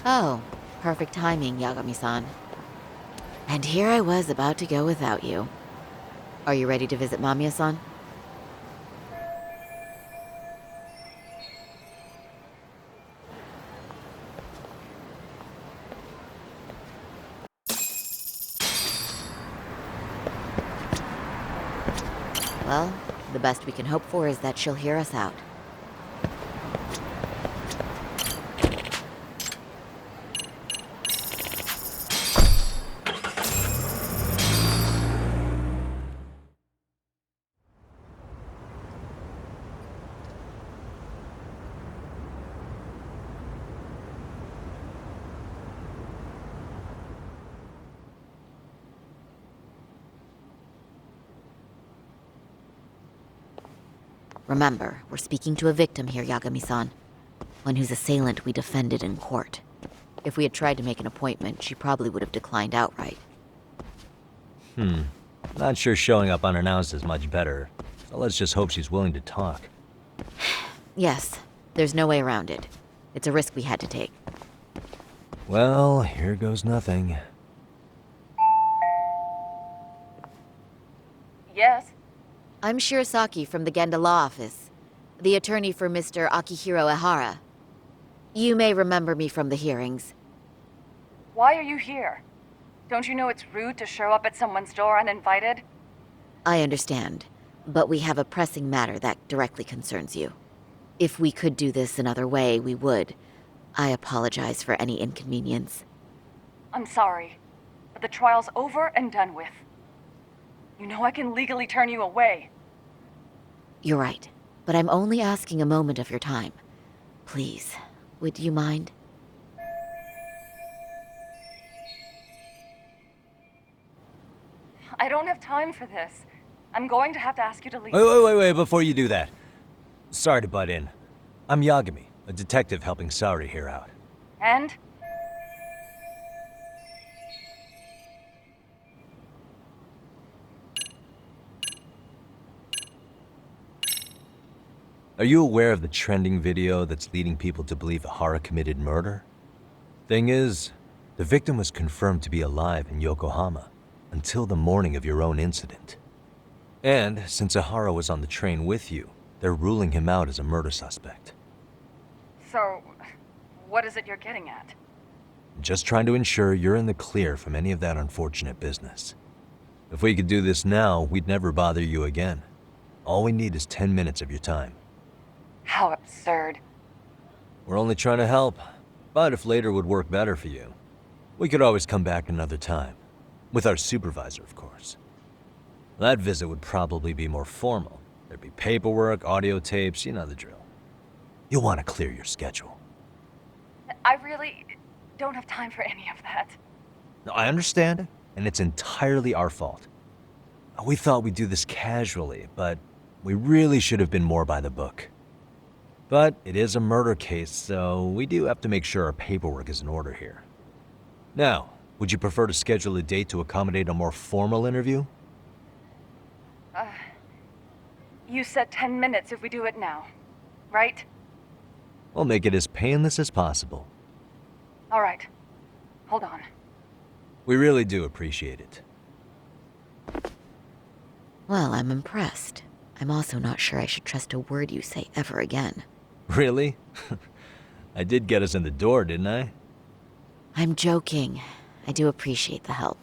Oh, perfect timing, Yagami-san. And here I was about to go without you. Are you ready to visit Mamiya-san? Well, the best we can hope for is that she'll hear us out. Remember, we're speaking to a victim here, Yagami-san. One whose assailant we defended in court. If we had tried to make an appointment, she probably would have declined outright. Not sure showing up unannounced is much better, so let's just hope she's willing to talk. Yes, there's no way around it. It's a risk we had to take. Well, here goes nothing. Yes? I'm Shirasaki from the Genda Law Office, the attorney for Mr. Akihiro Ehara. You may remember me from the hearings. Why are you here? Don't you know it's rude to show up at someone's door uninvited? I understand, but we have a pressing matter that directly concerns you. If we could do this another way, we would. I apologize for any inconvenience. I'm sorry, but the trial's over and done with. You know I can legally turn you away. You're right, but I'm only asking a moment of your time. Please, would you mind? I don't have time for this. I'm going to have to ask you to leave. Wait, before you do that. Sorry to butt in. I'm Yagami, a detective helping Saori here out. And? Are you aware of the trending video that's leading people to believe Ehara committed murder? Thing is, the victim was confirmed to be alive in Yokohama until the morning of your own incident. And since Ehara was on the train with you, they're ruling him out as a murder suspect. So, what is it you're getting at? Just trying to ensure you're in the clear from any of that unfortunate business. If we could do this now, we'd never bother you again. All we need is 10 minutes of your time. How absurd. We're only trying to help, but if later would work better for you, we could always come back another time. With our supervisor, of course. That visit would probably be more formal. There'd be paperwork, audio tapes, you know the drill. You'll want to clear your schedule. I really don't have time for any of that. No, I understand, and it's entirely our fault. We thought we'd do this casually, but we really should have been more by the book. But it is a murder case, so we do have to make sure our paperwork is in order here. Now, would you prefer to schedule a date to accommodate a more formal interview? You said 10 minutes if we do it now, right? We'll make it as painless as possible. All right. Hold on. We really do appreciate it. Well, I'm impressed. I'm also not sure I should trust a word you say ever again. Really? I did get us in the door, didn't I? I'm joking. I do appreciate the help.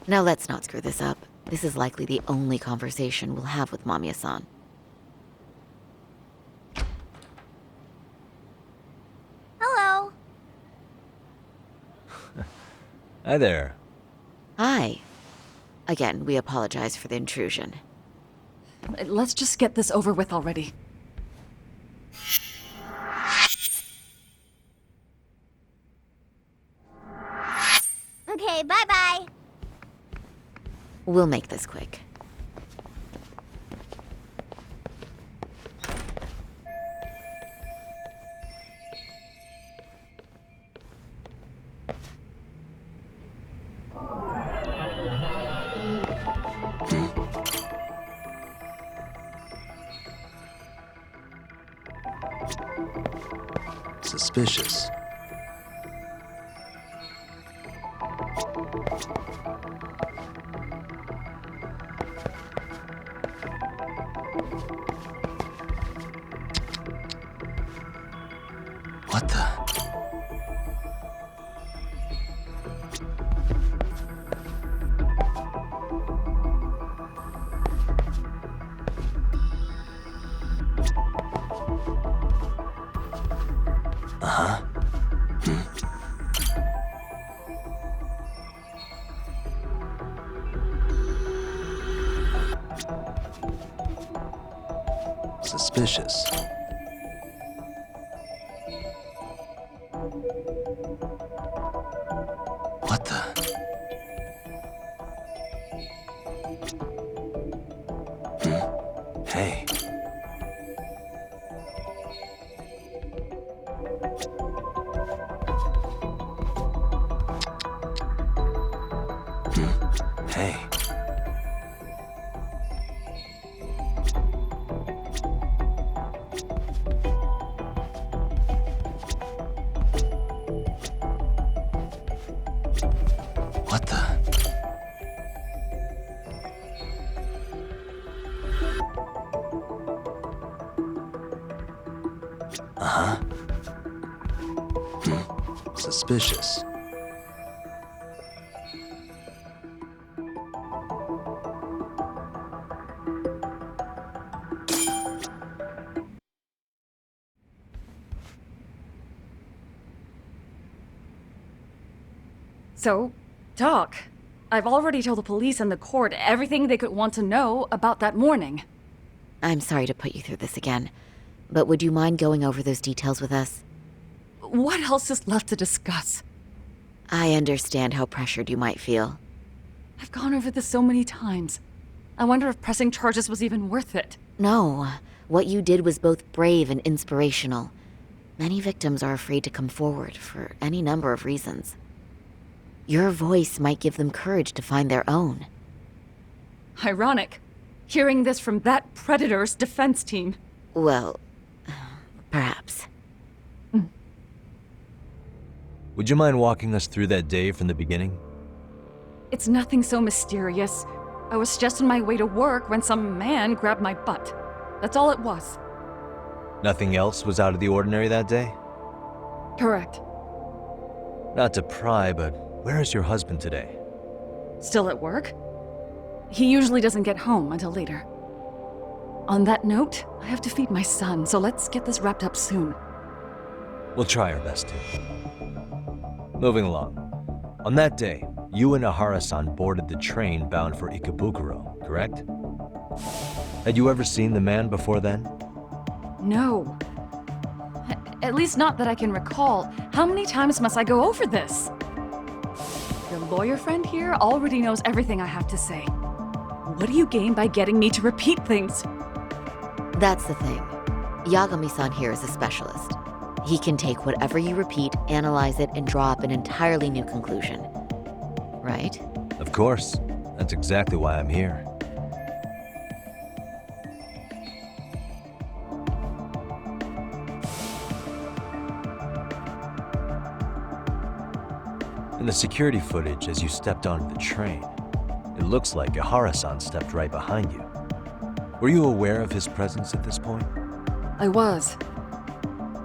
Now let's not screw this up. This is likely the only conversation we'll have with Mamiya-san. Hello. Hi there. Hi. Again, we apologize for the intrusion. Let's just get this over with already. Okay, bye-bye. We'll make this quick. Suspicious. Suspicious. What the? Hey. Hey. What the? Uh-huh. Suspicious. So, Doc, I've already told the police and the court everything they could want to know about that morning. I'm sorry to put you through this again, but would you mind going over those details with us? What else is left to discuss? I understand how pressured you might feel. I've gone over this so many times. I wonder if pressing charges was even worth it. No, what you did was both brave and inspirational. Many victims are afraid to come forward for any number of reasons. Your voice might give them courage to find their own. Ironic, hearing this from that predator's defense team. Well, perhaps. Would you mind walking us through that day from the beginning? It's nothing so mysterious. I was just on my way to work when some man grabbed my butt. That's all it was. Nothing else was out of the ordinary that day? Correct. Not to pry, but where is your husband today? Still at work? He usually doesn't get home until later. On that note, I have to feed my son, so let's get this wrapped up soon. We'll try our best to. Moving along. On that day, you and Ahara-san boarded the train bound for Ikebukuro, correct? Had you ever seen the man before then? No. At least not that I can recall. How many times must I go over this? Your lawyer friend here already knows everything I have to say. What do you gain by getting me to repeat things? That's the thing. Yagami-san here is a specialist. He can take whatever you repeat, analyze it, and draw up an entirely new conclusion. Right? Of course. That's exactly why I'm here. In the security footage as you stepped onto the train, it looks like Ahara-san stepped right behind you. Were you aware of his presence at this point? I was.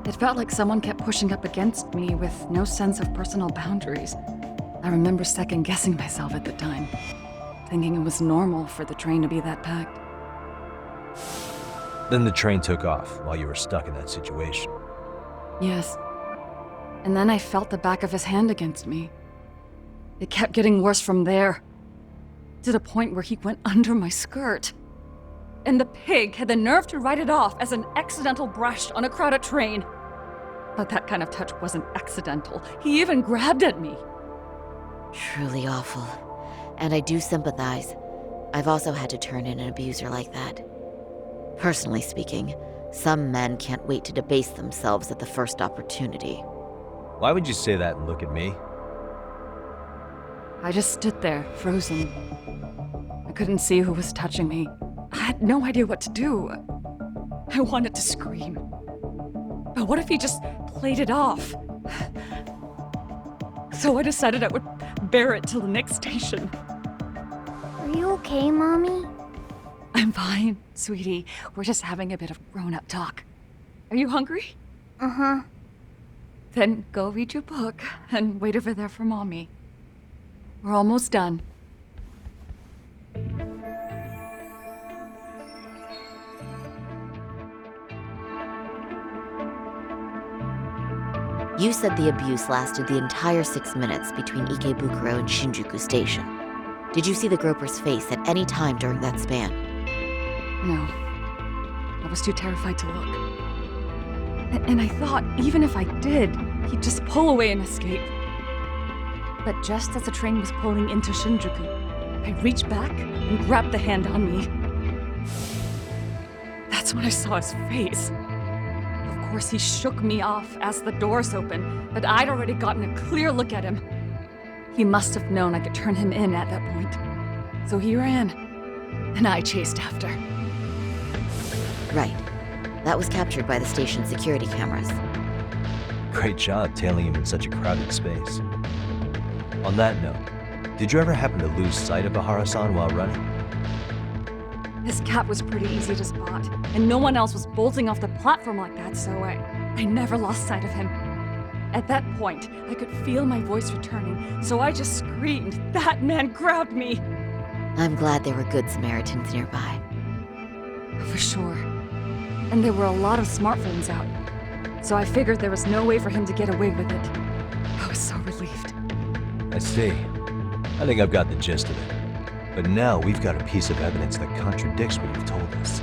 It felt like someone kept pushing up against me with no sense of personal boundaries. I remember second-guessing myself at the time, thinking it was normal for the train to be that packed. Then the train took off while you were stuck in that situation. Yes. And then I felt the back of his hand against me. It kept getting worse from there, to the point where he went under my skirt. And the pig had the nerve to write it off as an accidental brush on a crowded train. But that kind of touch wasn't accidental. He even grabbed at me. Truly awful. And I do sympathize. I've also had to turn in an abuser like that. Personally speaking, some men can't wait to debase themselves at the first opportunity. Why would you say that and look at me? I just stood there, frozen. I couldn't see who was touching me. I had no idea what to do. I wanted to scream. But what if he just played it off? So I decided I would bear it till the next station. Are you okay, Mommy? I'm fine, sweetie. We're just having a bit of grown-up talk. Are you hungry? Uh-huh. Then go read your book and wait over there for Mommy. We're almost done. You said the abuse lasted the entire 6 minutes between Ikebukuro and Shinjuku Station. Did you see the groper's face at any time during that span? No. I was too terrified to look. And I thought, even if I did, he'd just pull away and escape. But just as the train was pulling into Shinjuku, I reached back and grabbed the hand on me. That's when I saw his face. Of course, he shook me off as the doors opened, but I'd already gotten a clear look at him. He must have known I could turn him in at that point. So he ran, and I chased after. Right. That was captured by the station's security cameras. Great job tailing him in such a crowded space. On that note, did you ever happen to lose sight of Bahara-san while running? His cap was pretty easy to spot, and no one else was bolting off the platform like that, so I never lost sight of him. At that point, I could feel my voice returning, so I just screamed, "That man grabbed me!" I'm glad there were good Samaritans nearby. For sure. And there were a lot of smartphones out, so I figured there was no way for him to get away with it. I was so relieved. I see. I think I've got the gist of it. But now we've got a piece of evidence that contradicts what you've told us.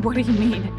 What do you mean?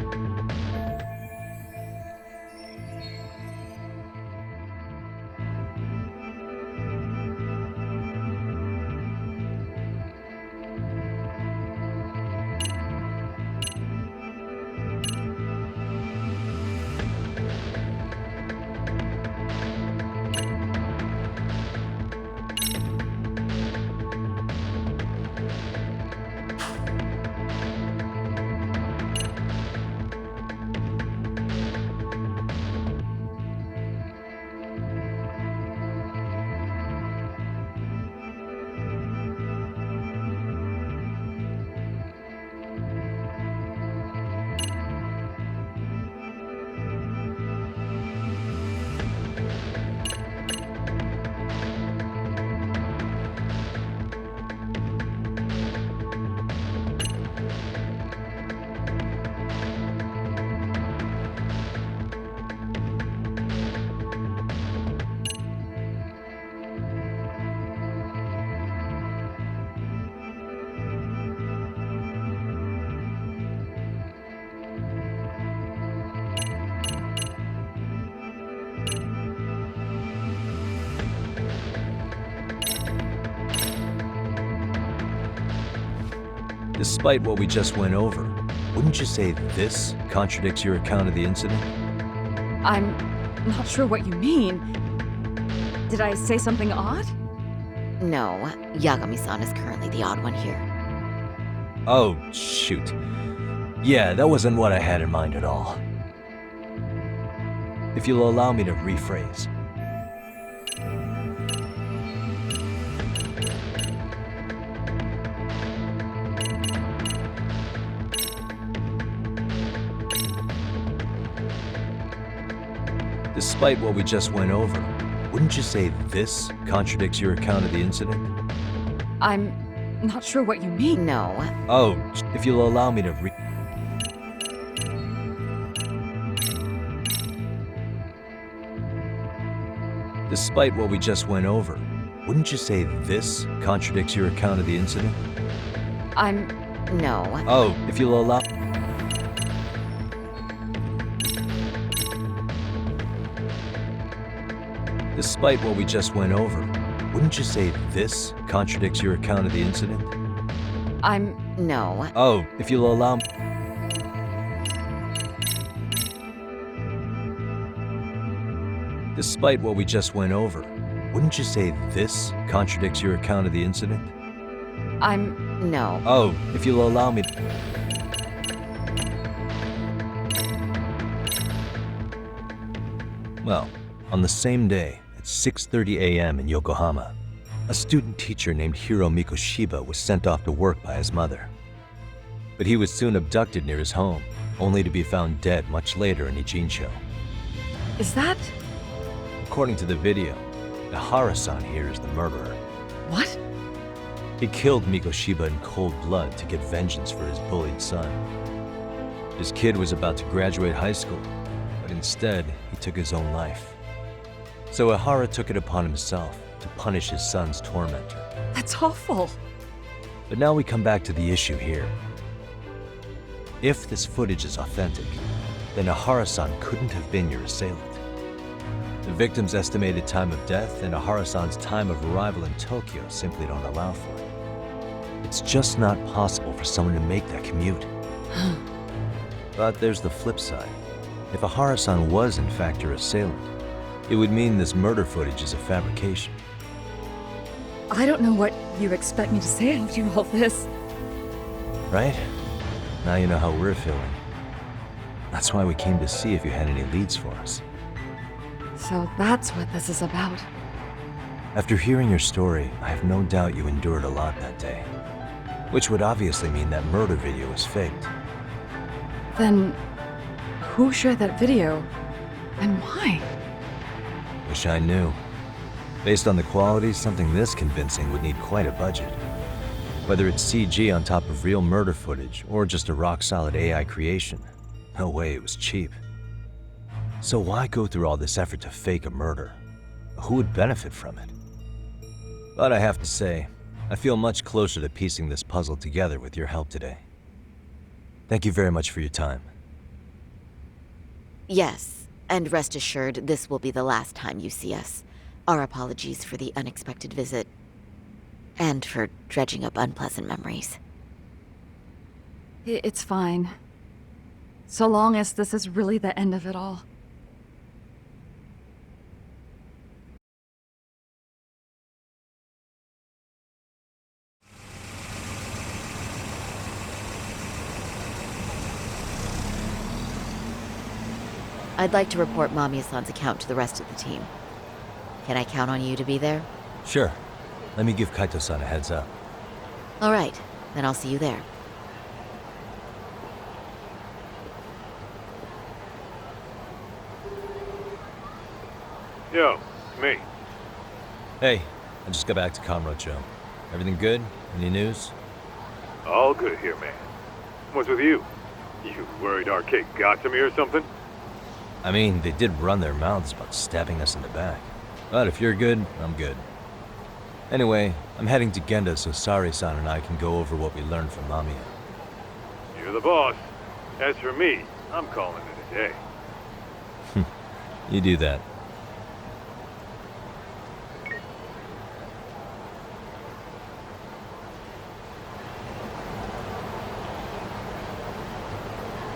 Despite what we just went over, wouldn't you say this contradicts your account of the incident? I'm not sure what you mean. Did I say something odd? No, Yagami-san is currently the odd one here. Oh, shoot. Yeah, that wasn't what I had in mind at all. If you'll allow me to rephrase. Despite what we just went over, wouldn't you say this contradicts your account of the incident? I'm not sure what you mean. No, Oh, if you'll allow me to Despite what we just went over, wouldn't you say this contradicts your account of the incident? I'm... no. Oh, if you'll allow... Despite what we just went over, wouldn't you say this contradicts your account of the incident? I'm... No. Oh, if you'll allow... Despite what we just went over, wouldn't you say this contradicts your account of the incident? I'm... No. Oh, if you'll allow me... Well, on the same day, at 6:30 a.m. in Yokohama, a student teacher named Hiro Mikoshiba was sent off to work by his mother. But he was soon abducted near his home, only to be found dead much later in Ijincho. Is that... According to the video, Ihara-san here is the murderer. what? He killed Mikoshiba in cold blood to get vengeance for his bullied son. His kid was about to graduate high school, but instead, he took his own life. So Ihara took it upon himself to punish his son's tormentor. That's awful. But now we come back to the issue here. If this footage is authentic, then Ahara-san couldn't have been your assailant. The victim's estimated time of death and Ahara-san's time of arrival in Tokyo simply don't allow for it. It's just not possible for someone to make that commute. But there's the flip side. If Ahara-san was in fact your assailant, it would mean this murder footage is a fabrication. I don't know what you expect me to say after all this. Right? Now you know how we're feeling. That's why we came to see if you had any leads for us. So that's what this is about. After hearing your story, I have no doubt you endured a lot that day. Which would obviously mean that murder video was faked. Then, who shared that video? And why? Wish I knew. Based on the quality, something this convincing would need quite a budget. Whether it's CG on top of real murder footage, or just a rock-solid AI creation, no way it was cheap. So why go through all this effort to fake a murder? Who would benefit from it? But I have to say, I feel much closer to piecing this puzzle together with your help today. Thank you very much for your time. Yes, and rest assured, this will be the last time you see us. Our apologies for the unexpected visit, and for dredging up unpleasant memories. It's fine. So long as this is really the end of it all. I'd like to report Mamiya-san's account to the rest of the team. Can I count on you to be there? Sure. Let me give Kaito-san a heads up. All right, then I'll see you there. Yo, me. Hey, I just got back to Kamurocho. Everything good? Any news? All good here, man. What's with you? You worried Arcade got to me or something? I mean, they did run their mouths about stabbing us in the back. But if you're good, I'm good. Anyway, I'm heading to Genda so Sari-san and I can go over what we learned from Mamiya. You're the boss. As for me, I'm calling it a day. You do that.